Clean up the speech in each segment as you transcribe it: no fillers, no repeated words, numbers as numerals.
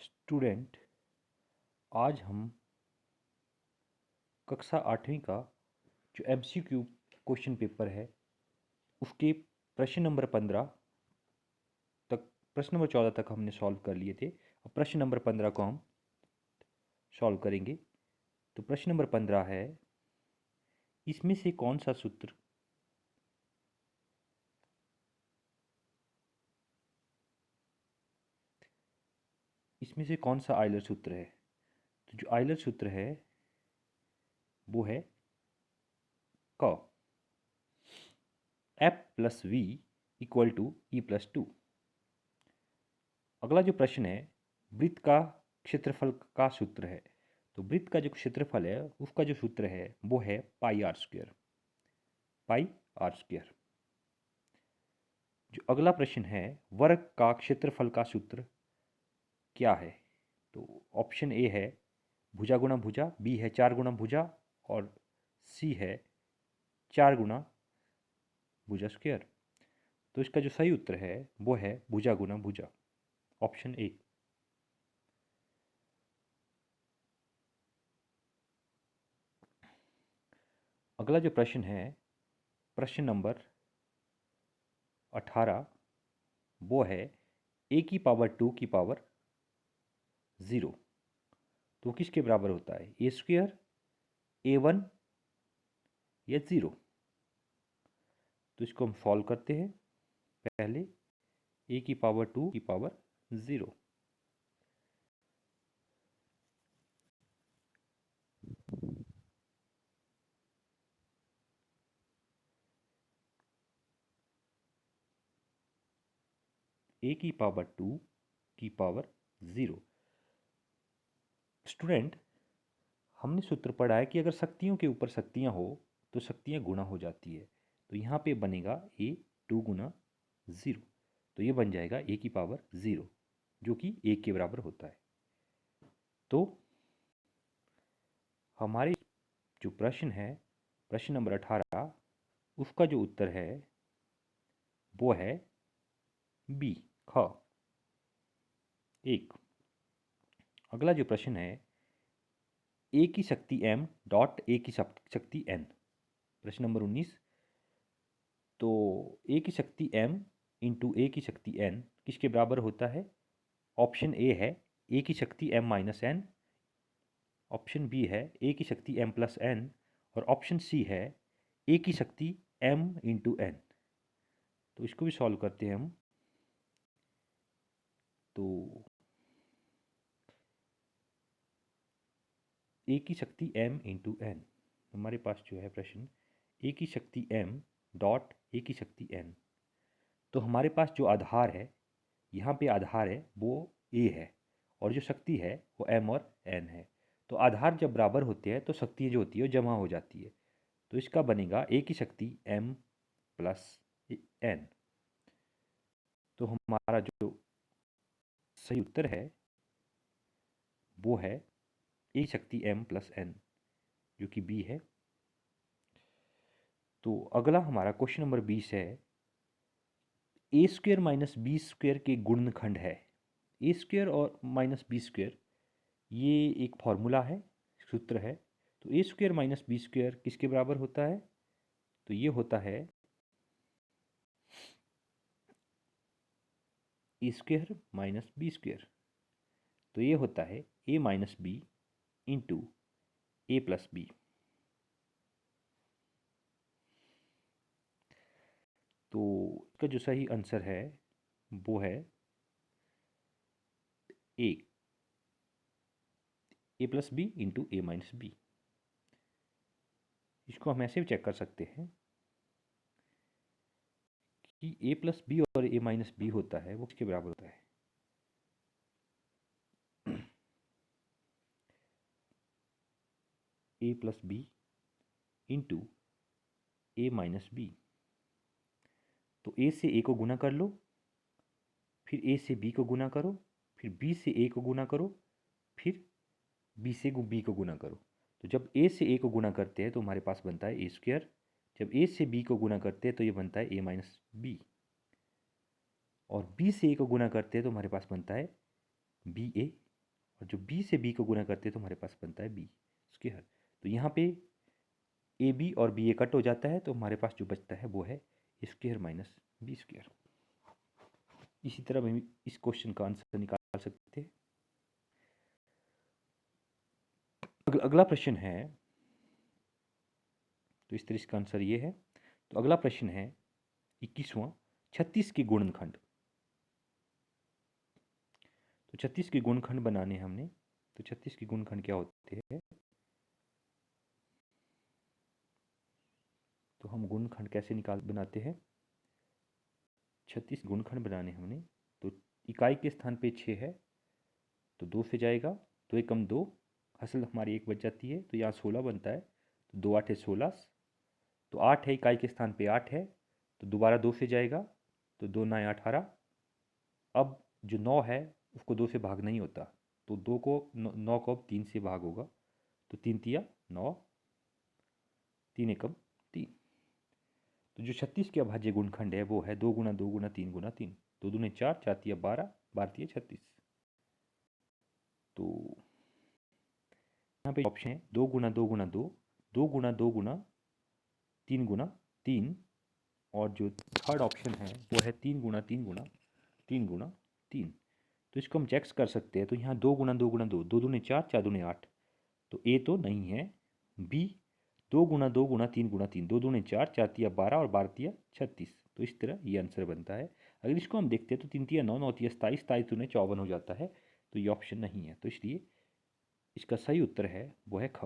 Student, आज हम कक्षा 8वीं का जो MCQ क्वेश्चन पेपर है उसके प्रश्न नंबर 15 तक, प्रश्न नंबर 14 तक हमने सॉल्व कर लिए थे। अब प्रश्न नंबर 15 को हम सॉल्व करेंगे। तो प्रश्न नंबर 15 है, इसमें से कौन सा सूत्र इसमें से कौन सा आयलर सूत्र है? तो जो आयलर सूत्र है वो है क F plus V equal to E+2। अगला जो प्रश्न है, वृत्त का क्षेत्रफल का सूत्र है। तो वृत्त का जो क्षेत्रफल है उसका जो सूत्र है वो है पाई आर स्क्वायर। जो अगला प्रश्न है, वर्ग का क्षेत्रफल का सूत्र क्या है? तो ऑप्शन ए है भुजा गुणा भुजा, बी है 4 गुणा भुजा और सी है 4 गुणा भुजा स्क्वायर। तो इसका जो सही उत्तर है वो है भुजा गुणा भुजा, ऑप्शन ए। अगला जो प्रश्न है, प्रश्न नंबर 18, वो है a की पावर 2 की पावर 0 तो किसके बराबर होता है? ए स्क्वायर, A1 या 0? तो इसको हम सॉल्व करते हैं। पहले a की पावर 2 की पावर 0। a की पावर 2 की पावर 0। स्टूडेंट, हमने सूत्र पढ़ा है कि अगर शक्तियों के ऊपर शक्तियां हो तो शक्तियां गुणा हो जाती है। तो यहाँ पे बनेगा a 2 गुना 0, तो ये बन जाएगा a की पावर 0 जो कि 1 के बराबर होता है। तो हमारे जो प्रश्न है, प्रश्न नंबर 18, उसका जो उत्तर है वो है बी, ख 1। अगला जो प्रश्न है, ए की शक्ति m डॉट ए की शक्ति n, प्रश्न नंबर 19। तो ए की शक्ति m इंटू ए की शक्ति n किसके बराबर होता है? ऑप्शन ए है ए की शक्ति m minus n, option B है ए की शक्ति m प्लस n और ऑप्शन सी है ए की शक्ति m इंटू n। तो इसको भी सॉल्व करते हैं हम। तो ए की शक्ति m इंटू n, हमारे पास जो है प्रश्न ए की शक्ति m डॉट ए की शक्ति n। तो हमारे पास जो आधार है, यहाँ पे आधार है वो a है और जो शक्ति है वो m और n है। तो आधार जब बराबर होते हैं तो शक्ति जो होती है वो जमा हो जाती है। तो इसका बनेगा a की शक्ति m प्लस n। तो हमारा जो सही उत्तर है वो है a शक्ति m प्लस n जो कि b है। तो अगला हमारा क्वेश्चन नंबर 20 है, ए स्क्वेयर माइनस बी स्क्वेयर के गुणनखंड है। ए स्क्वेयर और माइनस बी स्क्वेयर ये एक फॉर्मूला है, सूत्र है। तो ए स्क्वेयर माइनस बी स्क्वेयर किसके बराबर होता है? तो ये होता है ए स्क्वेयर माइनस बी स्क्वेयर। तो ये होता है ए माइनस बी इंटू ए प्लस बी। तो इसका जो सही आंसर है वो है ए प्लस बी इंटू ए माइनस बी। इसको हम ऐसे भी चेक कर सकते हैं कि ए प्लस बी और ए माइनस बी होता है वो किसके बराबर होता है? ए प्लस बी इंटू ए माइनस बी। तो ए से ए को गुना कर लो, फिर ए से बी को गुना करो, फिर बी से ए को गुना करो, फिर बी से बी को गुना करो। तो जब ए से ए को गुना करते हैं तो हमारे पास बनता है ए स्क्वायर। जब ए से बी को गुना करते हैं तो ये बनता है ए माइनस बी, और बी से ए को गुना करते हैं तो हमारे पास बनता है बी ए और जो b से b को गुना करते हैं तो हमारे पास बनता है b स्क्वायर। तो यहाँ पे ए बी और बी ए कट हो जाता है, तो हमारे पास जो बचता है वो है ए स्क्वायर माइनस बी स्क्वायर। इसी तरह हम इस क्वेश्चन का आंसर निकाल सकते हैं। अगला प्रश्न है, तो इस तरह इसका आंसर ये है। तो अगला प्रश्न है 21वां, 36 के गुणनखंड। तो 36 के गुणनखंड बनाने हमने, तो 36 के गुणनखंड क्या होते हैं, तो हम गुणनखंड कैसे बनाते हैं। 36 गुणनखंड बनाने हमने, तो इकाई के स्थान पे 6 है तो 2 से जाएगा, तो 1 कम 2, असल हमारी 1 बच जाती है, तो यहाँ 16 बनता है, तो 2 8 16, तो 8 है, इकाई के स्थान पे 8 है, तो दोबारा 2 से जाएगा, तो 2 9 18। अब जो 9 है उसको 2 से भाग नहीं होता, तो 2 को 9 को अब 3 से भाग होगा, तो 3 तिया 9, 3 एकम 3। तो जो 36 के अभाज्य गुणनखंड है वो है 2 गुना 2 गुना 3 गुना 3, 2 दूने 4, 4 तिया 12, 12 तिया 36। तो यहाँ पे ऑप्शन है 2 गुना 2 गुना 2, 2 गुना 2 गुना 3 गुना 3, और जो थर्ड ऑप्शन है वो है 3 गुना 3 गुना 3 गुना 3। तो इसको हम चेक कर सकते हैं। तो यहाँ 2 गुना 2 गुना 2, 2 दूने 4, 4 दूने 8, तो ए तो नहीं है। बी 2 गुना 2 गुना 3 गुना 3, 2 दूने 4, 4 तिया 12 और 12 तिया 36। तो इस तरह ये आंसर बनता है। अगर इसको हम देखते हैं तो 3 तिया 9, 9 तिया 27, 27 दूने 54 हो जाता है, तो ये ऑप्शन नहीं है। तो इसलिए इसका सही उत्तर है वो है ख।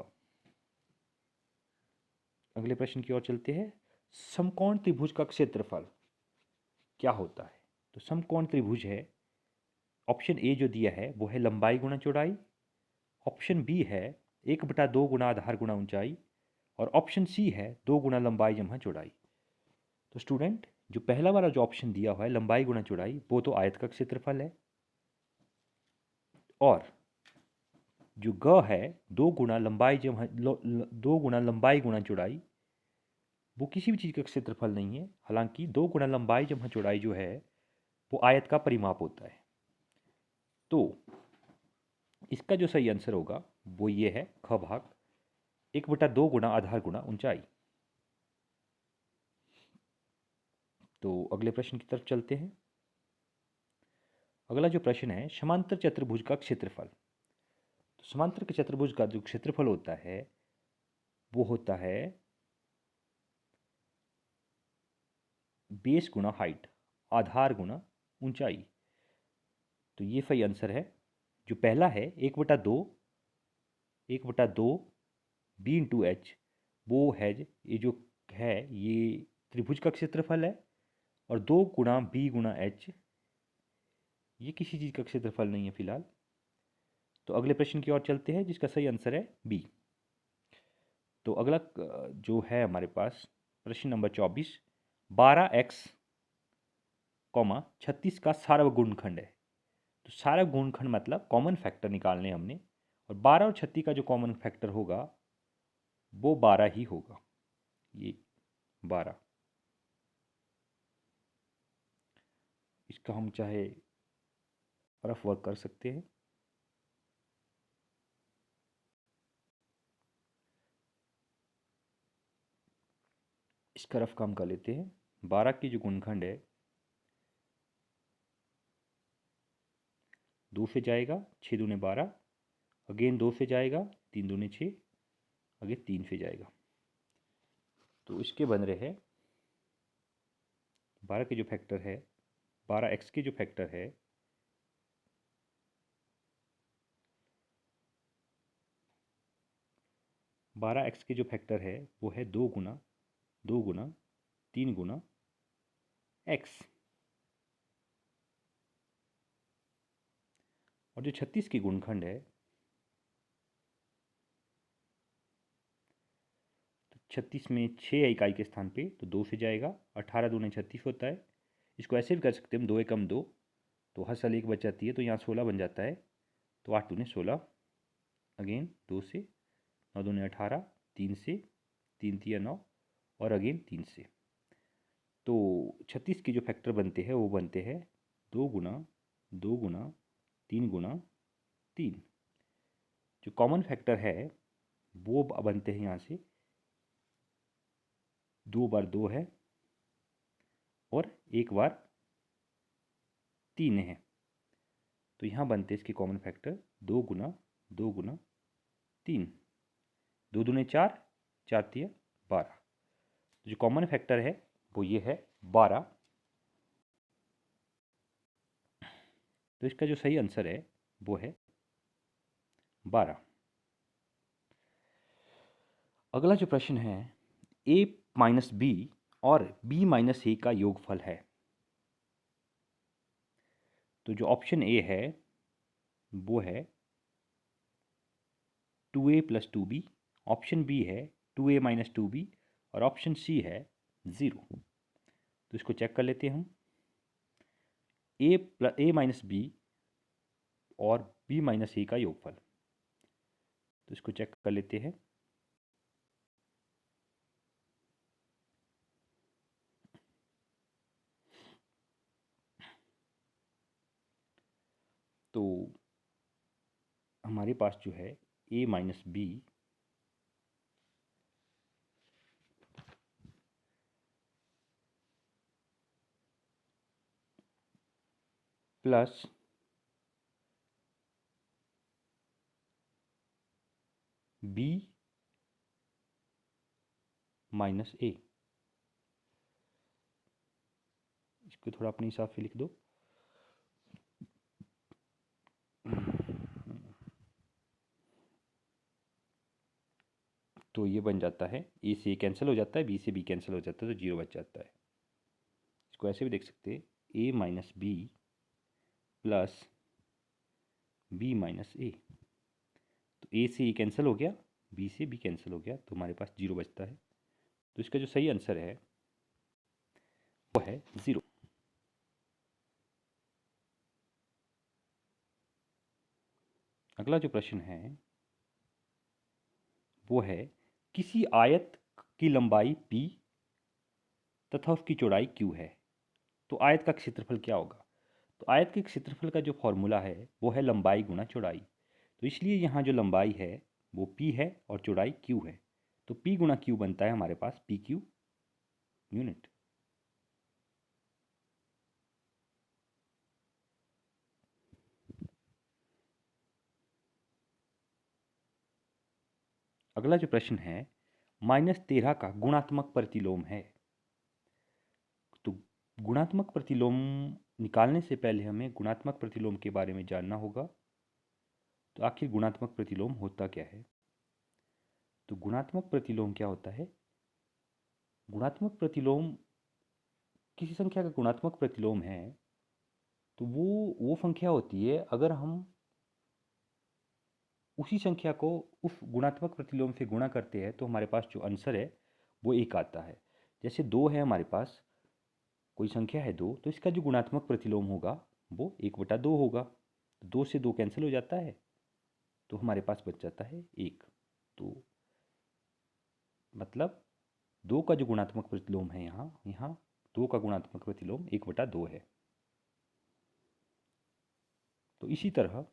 अगले प्रश्न की ओर चलते हैं। समकोण त्रिभुज का क्षेत्रफल क्या होता है। तो समकोण त्रिभुज है, ऑप्शन ए जो दिया है वो है लंबाई गुणा चौड़ाई, ऑप्शन बी है 1/2 गुना आधार गुणा ऊंचाई, और ऑप्शन सी है 2 गुना लंबाई जमा चौड़ाई। तो स्टूडेंट जो पहला वाला जो ऑप्शन दिया हुआ है लंबाई गुणा चौड़ाई, वो तो आयत का क्षेत्रफल है, और जो ग है 2 गुना लंबाई जमा 2 गुना लंबाई गुणा चौड़ाई, वो किसी भी चीज़ का क्षेत्रफल नहीं है। हालांकि 2 गुना लंबाई जमा चौड़ाई जो है वो आयत का परिमाप होता है। तो इसका जो सही आंसर होगा वो ये है ख भाग 1/2 गुना आधार गुणा ऊंचाई। तो अगले प्रश्न की तरफ चलते हैं। अगला जो प्रश्न है समांतर चतुर्भुज का क्षेत्रफल। तो समांतर के चतुर्भुज का जो क्षेत्रफल होता है वो होता है बेस गुणा हाइट, आधार गुणा ऊंचाई। तो ये सही आंसर है। जो पहला है 1/2 बी इंटू एच, वो है ये जो है ये त्रिभुज का क्षेत्रफल है, और 2 गुणा बी गुणा एच ये किसी चीज़ का क्षेत्रफल नहीं है फिलहाल। तो अगले प्रश्न की ओर चलते हैं जिसका सही आंसर है बी। तो अगला जो है हमारे पास प्रश्न नंबर 24, 12x 36 का सार्वगुणनखंड है। तो सार्वगुणनखंड मतलब कॉमन फैक्टर निकालने हमने, और 12 और 36 का जो कॉमन फैक्टर होगा वो 12 ही होगा, ये 12। इसका हम चाहे रफ वर्क कर सकते हैं। इसका रफ काम कर लेते हैं। 12 की जो गुणनखंड है 2 से जाएगा, 6 दूने 12, अगेन 2 से जाएगा, 3 दूने 6, अगेन 3 से जाएगा। तो इसके बन रहे हैं 12 के जो फैक्टर है, 12x के जो फैक्टर है 12x के जो फैक्टर है वो है 2 गुना 2 गुना 3 गुना x, और जो 36 की गुणनखंड है, तो 36 में 6 है इकाई के स्थान पे, तो 2 से जाएगा, 18 दूने 36 होता है। इसको ऐसे भी कर सकते हैं हम, 2 एकम 2, तो हर साल 1 बच जाती है, तो यहाँ 16 बन जाता है, तो 8 दूने 16, अगेन 2 से, 9 दूने 18, 3 से, 3 तिया 9, और अगेन 3 से। तो 36 के जो फैक्टर बनते हैं वो बनते हैं 2 गुना 2 गुना 3 गुना 3। जो कॉमन फैक्टर है वो बनते हैं यहाँ से 2 बार 2 है और 1 बार 3 है। तो यहाँ बनते हैं इसके कॉमन फैक्टर 2 गुना 2 गुना 3, 2 दूने 4, 4 तिया 12। जो कॉमन फैक्टर है वो ये है 12। तो इसका जो सही आंसर है वो है 12। अगला जो प्रश्न है a माइनस बी और b माइनस ए का योगफल है। तो जो ऑप्शन ए है वो है 2a plus 2b, option B है 2a माइनस 2b और ऑप्शन सी है 0। तो इसको चेक कर लेते हैं हम। a माइनस बी और b माइनस ए का योगफल, तो इसको चेक कर लेते हैं। तो हमारे पास जो है a minus B plus b minus A, इसको थोड़ा अपने हिसाब से लिख दो। तो ये बन जाता है ए से कैंसिल हो जाता है, बी से बी कैंसिल हो जाता है, तो 0 बच जाता है। इसको ऐसे भी देख सकते हैं a minus B plus B minus A. तो ए से ए कैंसिल हो गया, बी से बी कैंसिल हो गया, तो हमारे पास 0 बचता है। तो इसका जो सही आंसर है वो है 0। अगला जो प्रश्न है वो है किसी आयत की लंबाई p तथा उसकी चौड़ाई q है, तो आयत का क्षेत्रफल क्या होगा। तो आयत के क्षेत्रफल का जो फॉर्मूला है वो है लंबाई गुणा चौड़ाई। तो इसलिए यहाँ जो लंबाई है वो p है और चौड़ाई q है, तो p गुणा q बनता है हमारे पास pq यूनिट। अगला जो प्रश्न है -13 का गुणात्मक प्रतिलोम है। तो गुणात्मक प्रतिलोम निकालने से पहले हमें गुणात्मक प्रतिलोम के बारे में जानना होगा। तो आखिर गुणात्मक प्रतिलोम होता क्या है। तो गुणात्मक प्रतिलोम क्या होता है। गुणात्मक प्रतिलोम किसी संख्या का गुणात्मक प्रतिलोम है तो वो संख्या होती है अगर हम उसी संख्या को उस गुणात्मक प्रतिलोम से गुणा करते हैं तो हमारे पास जो आंसर है वो 1 आता है। जैसे 2 है हमारे पास, कोई संख्या है 2, तो इसका जो गुणात्मक प्रतिलोम होगा वो 1/2 होगा। तो 2 से 2 कैंसिल हो जाता है, तो हमारे पास बच जाता है 1। तो मतलब 2 का जो गुणात्मक प्रतिलोम है यहाँ यहाँ 2 का गुणात्मक प्रतिलोम 1/2 है। तो इसी तरह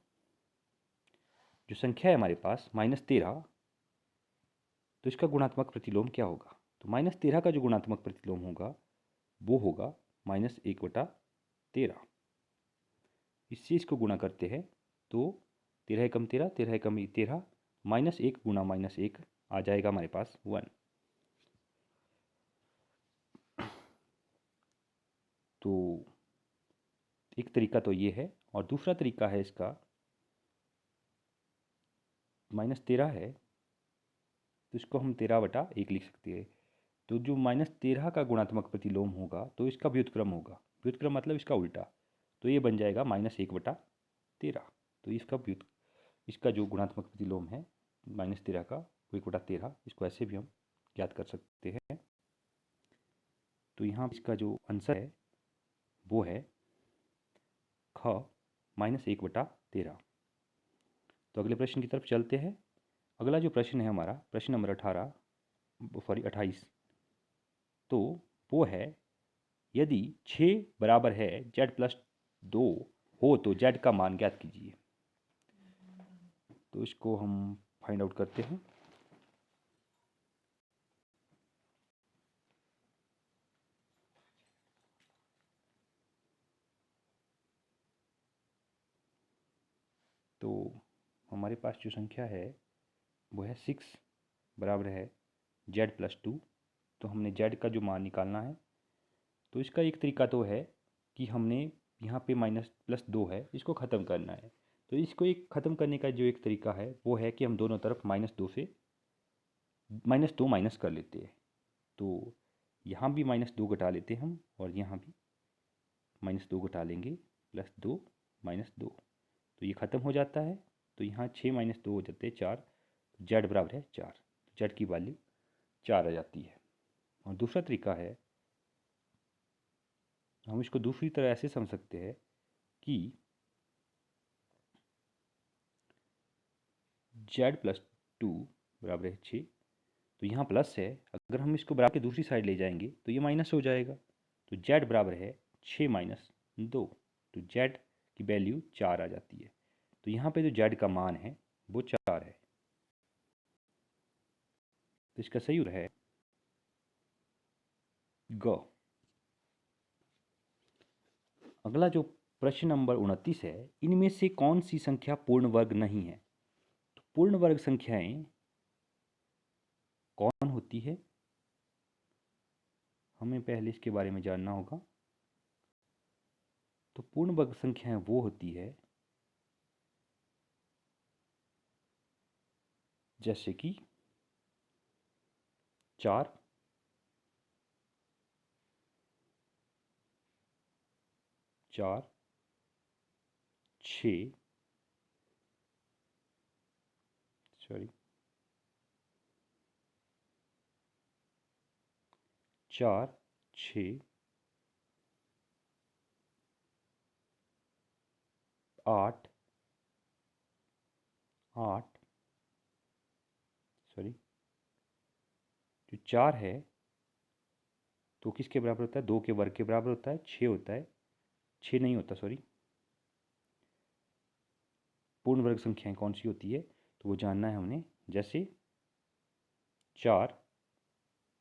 जो संख्या है हमारे पास -13, तो इसका गुणात्मक प्रतिलोम क्या होगा। तो -13 का जो गुणात्मक प्रतिलोम होगा वो होगा -1/13। इससे इसको गुणा करते हैं तो 13 एकम 13, 13 एकम 13, -1 गुणा -1 आ जाएगा हमारे पास 1। तो एक तरीका तो ये है, और दूसरा तरीका है इसका -13 है तो इसको हम 13/1 लिख सकते हैं। तो जो -13 का गुणात्मक प्रतिलोम होगा तो इसका व्युत्क्रम होगा, व्युत्क्रम मतलब इसका उल्टा, तो ये बन जाएगा -1/13। तो इसका जो गुणात्मक प्रतिलोम है -13 का 1/13, इसको ऐसे भी हम ज्ञात कर सकते हैं। तो यहाँ इसका जो आंसर है वो है ख -1/13। तो अगले प्रश्न की तरफ चलते हैं। अगला जो प्रश्न है हमारा प्रश्न नंबर 28, तो वो है यदि 6 बराबर है z+2 हो तो z का मान ज्ञात कीजिए। तो इसको हम फाइंड आउट करते हैं। तो हमारे पास जो संख्या है वो है 6 बराबर है z+2। तो हमने z का जो मान निकालना है, तो इसका एक तरीका तो है कि हमने यहाँ पे -+2 है, इसको ख़त्म करना है। तो इसको एक ख़त्म करने का जो एक तरीका है वो है कि हम दोनों तरफ -2 से -2 माइनस कर लेते हैं। तो यहाँ भी -2 घटा लेते हैं हम, और यहाँ भी -2 घटा लेंगे, +2 -2, तो ये ख़त्म हो जाता है। तो यहाँ 6 - 2 हो जाते हैं 4, z बराबर है 4, z की वैल्यू 4 आ जाती है। और दूसरा तरीका है, हम इसको दूसरी तरह ऐसे समझ सकते हैं कि z+2 बराबर है 6। तो यहाँ प्लस है, अगर हम इसको बराबर के दूसरी साइड ले जाएंगे तो ये माइनस हो जाएगा। तो z बराबर है 6 - 2, तो z की वैल्यू 4 आ जाती है। तो यहाँ पे जो z का मान है वो 4 है। तो इसका सही उत्तर है ग। अगला जो प्रश्न नंबर 29 है, इनमें से कौन सी संख्या पूर्ण वर्ग नहीं है? तो पूर्ण वर्ग संख्याएं कौन होती है, हमें पहले इसके बारे में जानना होगा। तो पूर्ण वर्ग संख्याएं वो होती है जैसे कि 4, 4, 6, सॉरी 4, 6, 8, 8, सॉरी जो 4 है तो किसके बराबर होता है? 2 के वर्ग के बराबर होता है, 6 होता है, 6 नहीं होता, सॉरी। पूर्ण वर्ग संख्याएं कौन सी होती है तो वो जानना है हमने। जैसे 4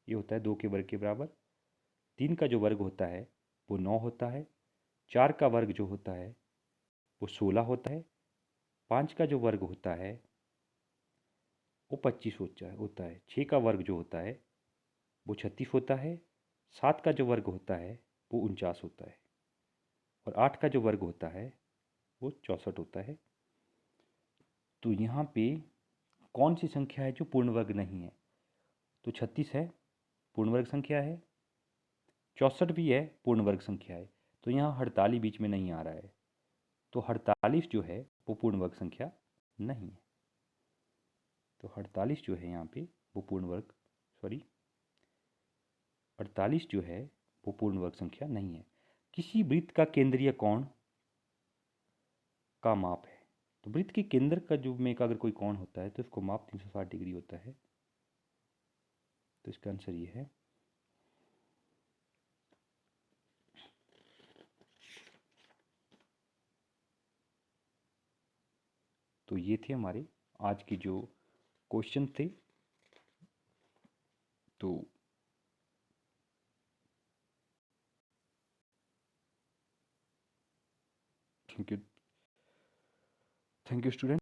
ये होता है 2 के वर्ग के बराबर, 3 का जो वर्ग होता है वो 9 होता है, 4 का वर्ग जो होता है वो 16 होता है, 5 का जो वर्ग होता है वो 25 होता है, 6 का वर्ग जो होता है वो 36 होता है, 7 का जो वर्ग होता है वो 49 होता है, और 8 का जो वर्ग होता है वो 64 होता है। तो यहाँ पे कौन सी संख्या है जो पूर्ण वर्ग नहीं है? तो 36 है, पूर्ण वर्ग संख्या है, 64 भी है, पूर्ण वर्ग संख्या है। तो यहाँ 48 बीच में नहीं आ रहा है, तो 48 जो है वो पूर्ण वर्ग संख्या नहीं है। तो 48 जो है यहाँ पे वो पूर्ण वर्ग, सॉरी 48 जो है वो पूर्ण वर्ग संख्या नहीं है। किसी वृत्त का केंद्रीय कोण का माप है। तो वृत्त के केंद्र का जो में का अगर कोई कोण होता है तो उसको माप 360 डिग्री होता है। तो इसका आंसर ये है। तो ये थे हमारे आज के जो क्वेश्चन थे। तो थैंक यू स्टूडेंट।